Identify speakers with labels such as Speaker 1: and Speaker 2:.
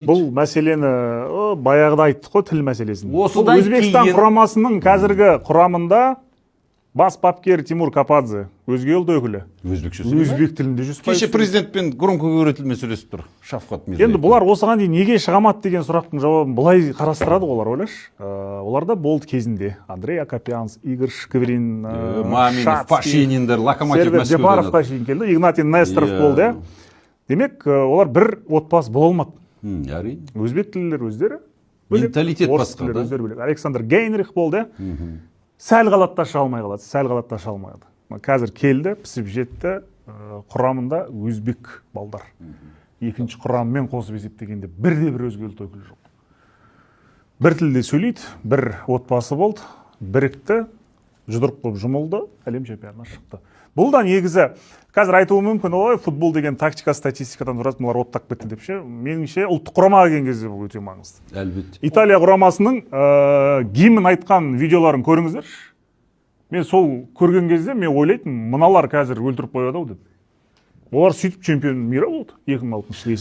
Speaker 1: Бұл мәселені баяғыда айттық қой, тіл мәселесін.
Speaker 2: Осыдан
Speaker 1: Өзбекстан
Speaker 2: кейін-
Speaker 1: құрамасының қазіргі құрамында бас бапкер Тимур Кападзе, өзге ел өкілі.
Speaker 2: Өзбекше сөйлейді ме?
Speaker 1: Өзбек тілінде 100%.
Speaker 2: Кеше президентпен громко говорительмен сөйлесіп тұр. Шавкат Мирзиев.
Speaker 1: Енді бұлар осыған дейін неге шығамады деген сұрақтың жауабын былай қарастырады олар, ойлашы. Оларда болды кезінде. Андрей Акопянс, Игорь Шкврин,
Speaker 2: Маминов, Пашининдер, Локомотив
Speaker 1: Сервер
Speaker 2: Мәскеуден.
Speaker 1: Депаровқа шейін келді. Игнатий Несторов болды. Демек, олар бір отбасы бола алмады.
Speaker 2: Әрине.
Speaker 1: Өзбек тілдер өздері бөлек,
Speaker 2: Менталитет
Speaker 1: орыс
Speaker 2: басқа,
Speaker 1: тілдері
Speaker 2: да?
Speaker 1: өздері бөлек. Александр Гейнрих болды. Сәл қалады да шыға алмай қалады. Сәл қалады да шыға алмайды. Қазір келді, пісіп жетті, құрамында өзбек балдар. Екінші құрамымен қосып есептегенде бірде-бір өзге ұлт өкілі жоқ. Бір тілде сөйлейді, бір отбасы болды, бірікті, жұдырық болып жұмылды, әлем чемпионатына шықты. Бұл да негізі, қазір айтуы мүмкін, ой, футбол деген тактика, статистикадан тұрады, бұлар оттап кетті деп ше. Меніңше ұлттық құрамаға келген кезде бұл өте маңызды.
Speaker 2: Әлбетте.
Speaker 1: Италия құрамасының гимн айтқан видеоларын көріңіздер. Мен сол көрген кезде мен ойлайтын, мыналар қазір өлтіріп қояды ау деп. Олар сөйтіп чемпион мира болды 2006 жылы.